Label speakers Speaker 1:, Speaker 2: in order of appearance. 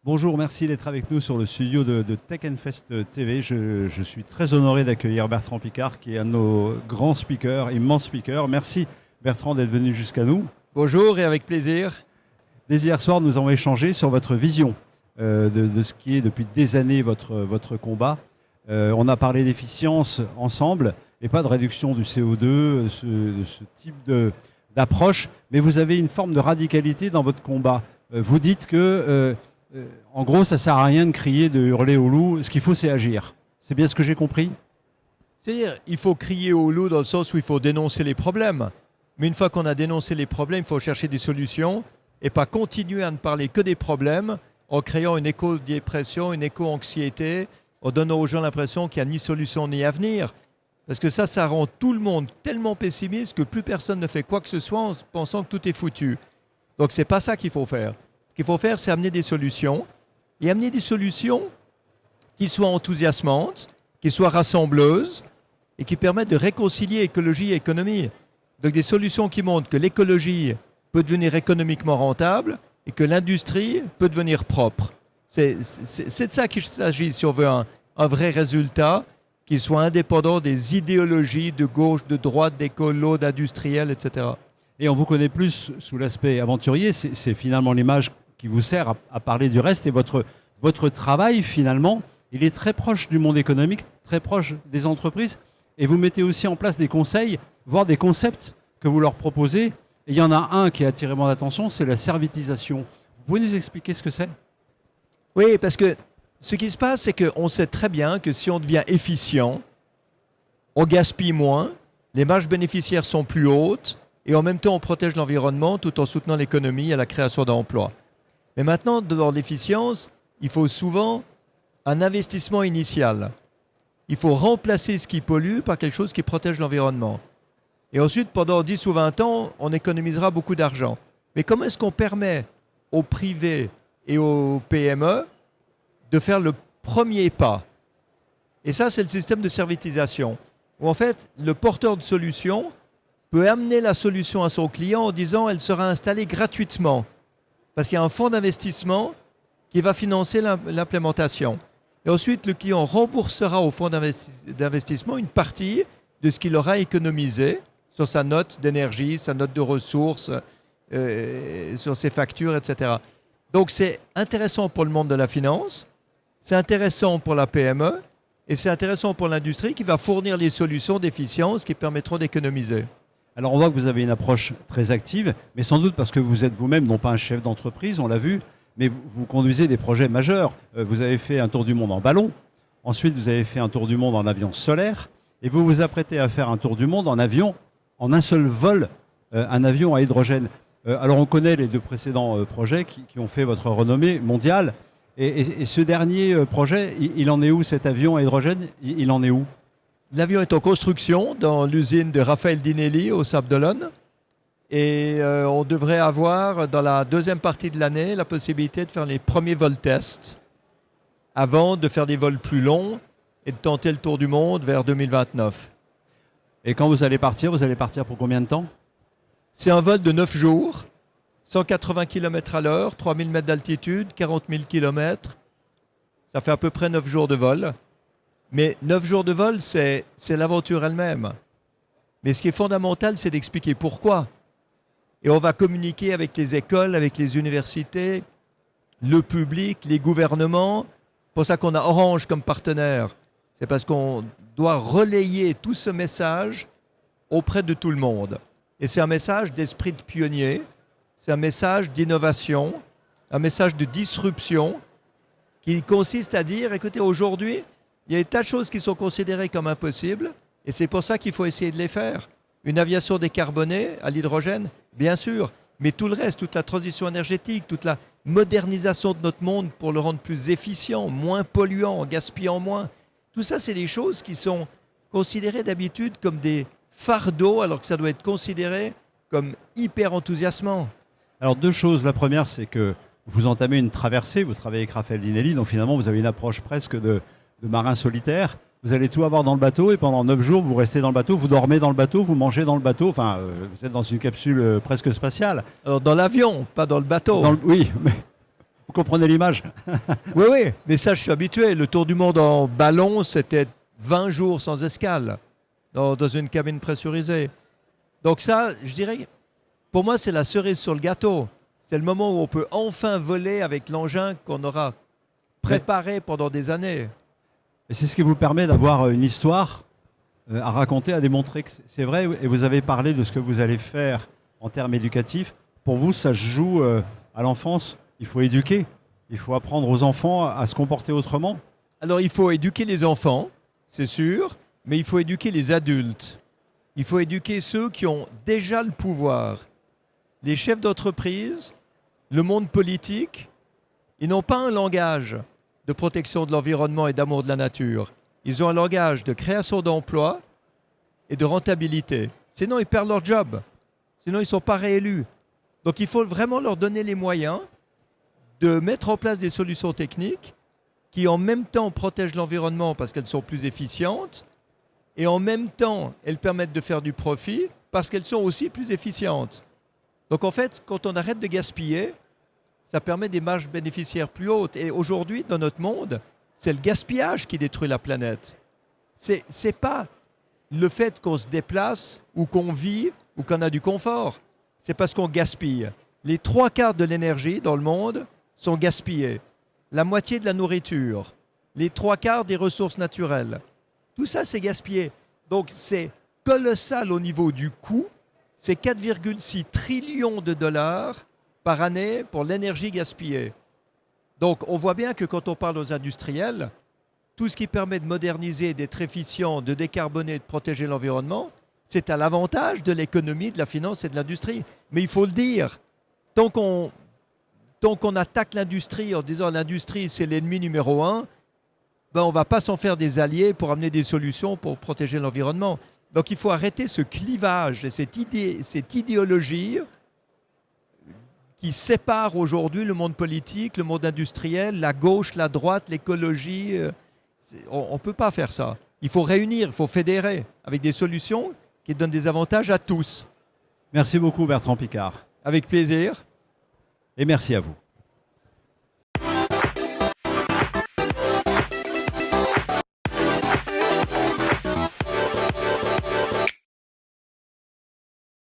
Speaker 1: Bonjour, merci d'être avec nous sur le studio de Tech Fest TV. Je suis très honoré d'accueillir Bertrand Piccard, qui est un de nos grands speakers, immenses speakers. Merci Bertrand d'être venu jusqu'à nous.
Speaker 2: Bonjour et avec plaisir.
Speaker 1: Dès hier soir, nous avons échangé sur votre vision de ce qui est depuis des années votre combat. On a parlé d'efficience ensemble et pas de réduction du CO2, ce type d'approche. Mais vous avez une forme de radicalité dans votre combat. Vous dites que... en gros, ça ne sert à rien de crier, de hurler au loup. Ce qu'il faut, c'est agir. C'est bien ce que j'ai compris?
Speaker 2: C'est-à-dire, il faut crier au loup dans le sens où il faut dénoncer les problèmes. Mais une fois qu'on a dénoncé les problèmes, il faut chercher des solutions et pas continuer à ne parler que des problèmes en créant une éco-dépression, une éco-anxiété, en donnant aux gens l'impression qu'il n'y a ni solution ni avenir. Parce que ça rend tout le monde tellement pessimiste que plus personne ne fait quoi que ce soit en pensant que tout est foutu. Donc, ce n'est pas ça qu'il faut faire. Ce qu'il faut faire, c'est amener des solutions, et amener des solutions qui soient enthousiasmantes, qui soient rassembleuses, et qui permettent de réconcilier écologie et économie. Donc des solutions qui montrent que l'écologie peut devenir économiquement rentable, et que l'industrie peut devenir propre. C'est de ça qu'il s'agit si on veut un vrai résultat, qui soit indépendant des idéologies de gauche, de droite, d'écolo, d'industriels, etc.
Speaker 1: Et on vous connaît plus sous l'aspect aventurier. C'est finalement l'image qui vous sert à parler du reste. Et votre travail, finalement, il est très proche du monde économique, très proche des entreprises. Et vous mettez aussi en place des conseils, voire des concepts que vous leur proposez. Et il y en a un qui a attiré mon attention, c'est la servitisation. Vous pouvez nous expliquer ce que c'est?
Speaker 2: Oui, parce que ce qui se passe, c'est qu'on sait très bien que si on devient efficient, on gaspille moins, les marges bénéficiaires sont plus hautes, et en même temps, on protège l'environnement tout en soutenant l'économie et la création d'emplois. Mais maintenant, devant l'efficience, il faut souvent un investissement initial. Il faut remplacer ce qui pollue par quelque chose qui protège l'environnement. Et ensuite, pendant 10 ou 20 ans, on économisera beaucoup d'argent. Mais comment est-ce qu'on permet aux privés et aux PME de faire le premier pas? Et ça, c'est le système de servitisation, où en fait, le porteur de solution peut amener la solution à son client en disant elle sera installée gratuitement. Parce qu'il y a un fonds d'investissement qui va financer l'implémentation. Et ensuite, le client remboursera au fonds d'investissement une partie de ce qu'il aura économisé sur sa note d'énergie, sa note de ressources, sur ses factures, etc. Donc, c'est intéressant pour le monde de la finance, c'est intéressant pour la PME et c'est intéressant pour l'industrie qui va fournir les solutions d'efficience qui permettront d'économiser.
Speaker 1: Alors on voit que vous avez une approche très active, mais sans doute parce que vous êtes vous-même non pas un chef d'entreprise, on l'a vu, mais vous conduisez des projets majeurs. Vous avez fait un tour du monde en ballon, ensuite vous avez fait un tour du monde en avion solaire, et vous vous apprêtez à faire un tour du monde en avion, en un seul vol, un avion à hydrogène. Alors on connaît les deux précédents projets qui ont fait votre renommée mondiale, et ce dernier projet, il en est où cet avion à hydrogène? Il en est où?
Speaker 2: L'avion est en construction dans l'usine de Raphaël Dinelli au Sables d'Olonne. Et on devrait avoir, dans la deuxième partie de l'année, la possibilité de faire les premiers vols tests avant de faire des vols plus longs et de tenter le tour du monde vers 2029.
Speaker 1: Et quand vous allez partir pour combien de temps?
Speaker 2: C'est un vol de 9 jours, 180 km à l'heure, 3000 mètres d'altitude, 40 000 km. Ça fait à peu près 9 jours de vol. Mais 9 jours de vol, c'est l'aventure elle-même. Mais ce qui est fondamental, c'est d'expliquer pourquoi. Et on va communiquer avec les écoles, avec les universités, le public, les gouvernements. C'est pour ça qu'on a Orange comme partenaire. C'est parce qu'on doit relayer tout ce message auprès de tout le monde. Et c'est un message d'esprit de pionnier, c'est un message d'innovation, un message de disruption qui consiste à dire, écoutez, aujourd'hui, il y a des tas de choses qui sont considérées comme impossibles et c'est pour ça qu'il faut essayer de les faire. Une aviation décarbonée à l'hydrogène, bien sûr, mais tout le reste, toute la transition énergétique, toute la modernisation de notre monde pour le rendre plus efficient, moins polluant, en gaspillant moins, tout ça, c'est des choses qui sont considérées d'habitude comme des fardeaux alors que ça doit être considéré comme hyper enthousiasmant.
Speaker 1: Alors deux choses. La première, c'est que vous entamez une traversée, vous travaillez avec Raphaël Dinelli, donc finalement vous avez une approche presque de marin solitaire. Vous allez tout avoir dans le bateau et pendant 9 jours, vous restez dans le bateau, vous dormez dans le bateau, vous mangez dans le bateau. Enfin, vous êtes dans une capsule presque spatiale.
Speaker 2: Alors dans l'avion, pas dans le bateau.
Speaker 1: Oui, mais comprenez l'image.
Speaker 2: Oui, oui, mais ça, je suis habitué. Le tour du monde en ballon, c'était 20 jours sans escale dans une cabine pressurisée. Donc ça, je dirais, pour moi, c'est la cerise sur le gâteau. C'est le moment où on peut enfin voler avec l'engin qu'on aura préparé pendant des années.
Speaker 1: Et c'est ce qui vous permet d'avoir une histoire à raconter, à démontrer que c'est vrai. Et vous avez parlé de ce que vous allez faire en termes éducatifs. Pour vous, ça se joue à l'enfance. Il faut éduquer. Il faut apprendre aux enfants à se comporter autrement.
Speaker 2: Alors, il faut éduquer les enfants, c'est sûr, mais il faut éduquer les adultes. Il faut éduquer ceux qui ont déjà le pouvoir. Les chefs d'entreprise, le monde politique, ils n'ont pas un langage de protection de l'environnement et d'amour de la nature. Ils ont un langage de création d'emplois et de rentabilité. Sinon, ils perdent leur job. Sinon, ils ne sont pas réélus. Donc, il faut vraiment leur donner les moyens de mettre en place des solutions techniques qui, en même temps, protègent l'environnement parce qu'elles sont plus efficientes et en même temps, elles permettent de faire du profit parce qu'elles sont aussi plus efficientes. Donc, en fait, quand on arrête de gaspiller, ça permet des marges bénéficiaires plus hautes. Et aujourd'hui, dans notre monde, c'est le gaspillage qui détruit la planète. C'est pas le fait qu'on se déplace ou qu'on vit ou qu'on a du confort. C'est parce qu'on gaspille. Les 3/4 de l'énergie dans le monde sont gaspillés. La moitié de la nourriture, les 3/4 des ressources naturelles. Tout ça, c'est gaspillé. Donc, c'est colossal au niveau du coût. C'est 4,6 trillions de dollars par année pour l'énergie gaspillée. Donc, on voit bien que quand on parle aux industriels, tout ce qui permet de moderniser, d'être efficient, de décarboner, de protéger l'environnement, c'est à l'avantage de l'économie, de la finance et de l'industrie. Mais il faut le dire, tant qu'on attaque l'industrie en disant l'industrie c'est l'ennemi numéro un, ben on ne va pas s'en faire des alliés pour amener des solutions pour protéger l'environnement. Donc il faut arrêter ce clivage et cette idéologie qui sépare aujourd'hui le monde politique, le monde industriel, la gauche, la droite, l'écologie. On ne peut pas faire ça. Il faut réunir, il faut fédérer avec des solutions qui donnent des avantages à tous.
Speaker 1: Merci beaucoup Bertrand Piccard.
Speaker 2: Avec plaisir.
Speaker 1: Et merci à vous.